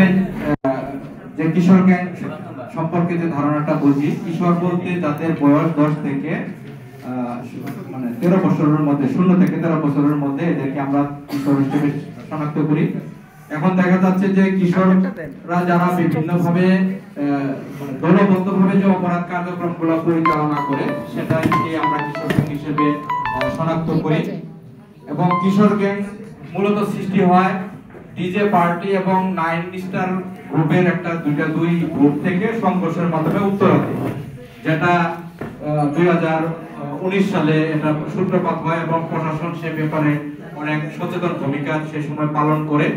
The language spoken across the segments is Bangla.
প্রথমে যে কিশোর গ্যাং সম্পর্কে যে ধারণাটা বুঝি, কিশোর বলতে যাদের বয়স 10 থেকে মানে 13 বছরের মধ্যে, 0 থেকে 13 বছরের মধ্যে এদেরকে আমরা কিশোর হিসেবে শনাক্ত করি। এখন দেখা যাচ্ছে যে কিশোররা যারা বিভিন্নভাবে দলবদ্ধভাবে যে অপরাধ কার্যক্রমগুলো পরিচালনা করে, সেটাকে আমরা কিশোর গ্যাং হিসেবে শনাক্ত করি। এবং কিশোর গ্যাং মূলত সৃষ্টি হয় ডিজে পার্টি এবং 9 স্টার গ্রুপের একটা দুই গ্রুপ থেকে সংঘর্ষের মাধ্যমে উত্তরাতে, যেটা 2019 সালে এটা সূত্রপাত হয় এবং প্রশাসন সে ব্যাপারে অনেক সচেতন ভূমিকা সে সময় পালন করে,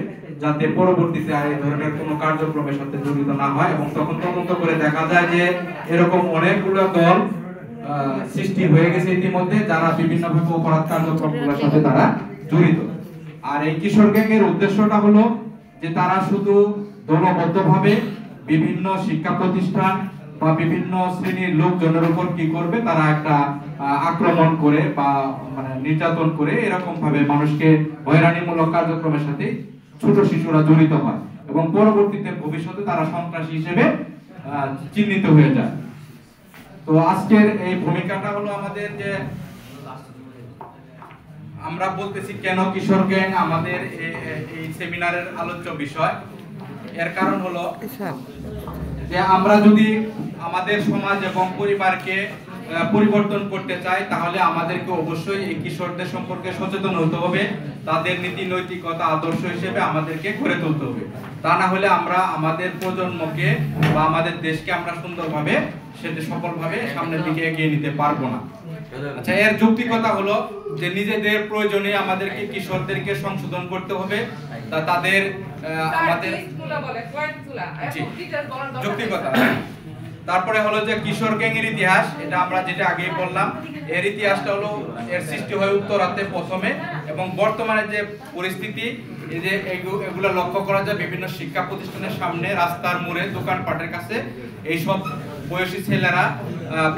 যাতে পরবর্তীতে আর এই ধরনের কোনো কার্যক্রমের সাথে জড়িত না হয়। এবং তখন তদন্ত করে দেখা যায় যে এরকম অনেকগুলো দল সৃষ্টি হয়ে গেছে ইতিমধ্যে, যারা বিভিন্নভাবে অপরাধ কার্যক্রমগুলোর সাথে তারা জড়িত। আর এই কিশোর গ্যাংয়ের উদ্দেশ্যটা হলো যে তারা শুধু দলবদ্ধভাবে বিভিন্ন শিক্ষা প্রতিষ্ঠান বা বিভিন্ন শ্রেণীর লোকজনের উপর কি করবে, তারা একটা আক্রমণ করে বা মানে নির্যাতন করে এরকম ভাবে মানুষকে হয়রানিমূলক কার্যক্রমের সাথে ছোট শিশুরা জড়িত হয় এবং পরবর্তীতে ভবিষ্যতে তারা সন্ত্রাসী হিসেবে চিহ্নিত হয়ে যায়। তো আজকের এই ভূমিকাটা হলো আমাদের যে আমরা বলতেছি কেন কিশোর গ্যাং আমাদের এই সেমিনারের আলোচ্য বিষয়। এর কারণ হলো যে আমরা যদি আমাদের সমাজ এবং পরিবারকে পরিবর্তন করতে চাই, তাহলে আমাদেরকে অবশ্যই এই কিশোরদের সম্পর্কে সচেতন হতে হবে, তাদের নীতি নৈতিকতা আদর্শ হিসেবে আমাদেরকে গড়ে তুলতে হবে। তা না হলে আমরা আমাদের প্রজন্মকে বা আমাদের দেশকে আমরা সুন্দরভাবে সেটা সফলভাবে সামনের দিকে এগিয়ে নিতে পারবো না। আচ্ছা, এর যৌক্তিকতা হলো যে নিজেদের প্রয়োজনে আমাদেরকে কিশোরদেরকে সংশোধন করতে হবে, তাদের আমাদের যৌক্তিকতা। তারপরে হলো যে কিশোর গ্যাং এর ইতিহাস, এটা আমরা যেটা আগেই বললাম, এর ইতিহাসটা হলো এর সৃষ্টি হয় উত্তরাতে প্রথমে, এবং বর্তমানে যে পরিস্থিতি এই যে এগুলো লক্ষ্য করা যায় বিভিন্ন শিক্ষা প্রতিষ্ঠানের সামনে, রাস্তার মোড়ে, দোকানপাটের কাছে এইসব বয়সী ছেলেরা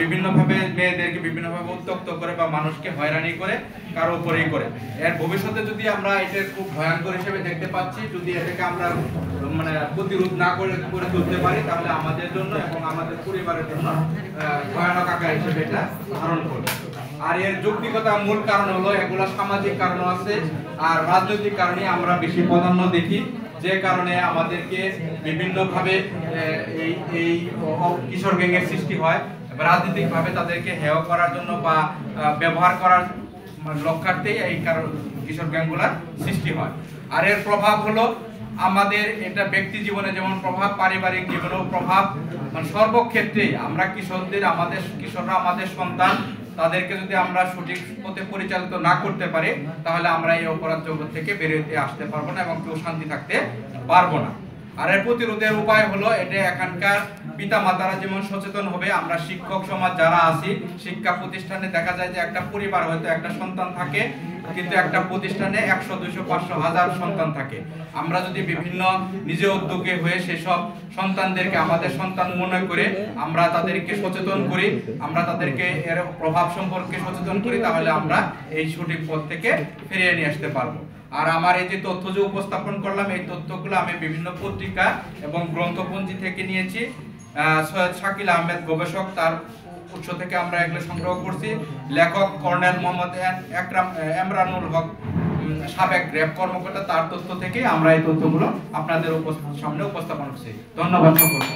বিভিন্নভাবে মেয়েদেরকে বিভিন্নভাবে উত্ত্যক্ত করে বা মানুষকে হয়রানি করে, কারো উপরেই করে। এর ভবিষ্যতে যদি আমরা এটা খুব ভয়ঙ্কর হিসেবে দেখতে পাচ্ছি, যদি এটাকে আমরা মানে প্রতিরোধ না করে তুলতে পারি, তাহলে আমাদের জন্য এবং আমাদের পরিবারের জন্য ভয়ানক আকার হিসেবে এটা ধারণ করবে। আর এর যৌক্তিকতা মূল কারণ হলো এগুলো সামাজিক কারণ আছে আর রাজনৈতিক কারণে আমরা বেশি প্রাধান্য দেখি, যে কারণে আমাদেরকে বিভিন্নভাবে এই কিশোর গ্যাংয়ের সৃষ্টি হয়। রাজনৈতিকভাবে তাদেরকে হেয় করার জন্য বা ব্যবহার করার লক্ষ্যার্থেই এই কারণ কিশোর গ্যাংগুলার সৃষ্টি হয়। আর এর প্রভাব হলো আমাদের এটা ব্যক্তি জীবনে যেমন প্রভাব, পারিবারিক জীবনেও প্রভাব, মানে সর্বক্ষেত্রেই আমরা কিশোররা আমাদের সন্তান, তাদেরকে যদি আমরা সঠিক পথে পরিচালিত না করতে পারি, তাহলে আমরা এই অপরাধ জগৎ থেকে বেরিয়ে আসতে পারবো না এবং কেউ শান্তি থাকতে পারবো না। আর এর প্রতিরোধের উপায় হলো এটা এখানকার পিতা মাতারা যেমন সচেতন হবে, আমরা শিক্ষক সমাজ যারা আছি, শিক্ষা প্রতিষ্ঠানে দেখা যায় যে একটা পরিবার হয়তো একটা সন্তান থাকে, কিন্তু একটা প্রতিষ্ঠানে 100, 200, 500, 1000 সন্তান থাকে। আমরা যদি বিভিন্ন নিজে উদ্যোগে হয়ে সেসব সন্তানদেরকে আমাদের সন্তান মনে করে আমরা তাদেরকে সচেতন করি, আমরা তাদেরকে এর প্রভাব সম্পর্কে সচেতন করি, তাহলে আমরা এই সঠিক পথ থেকে ফিরিয়ে নিয়ে আসতে পারবো। আর আমার এই যে তথ্য যে উপস্থাপন করলাম, এই তথ্যগুলো আমি বিভিন্ন পত্রিকা এবং গ্রন্থপঞ্জি থেকে নিয়েছি। সৈয়দ শাকিল আহমেদ গবেষক, তার উৎস থেকে আমরা এগুলো সংগ্রহ করছি। লেখক কর্নেল মোহাম্মদ এমরানুল হক, সাবেক র্যাব কর্মকর্তা, তার তথ্য থেকে আমরা এই তথ্যগুলো আপনাদের সামনে উপস্থাপন করছি। ধন্যবাদ সকলকে।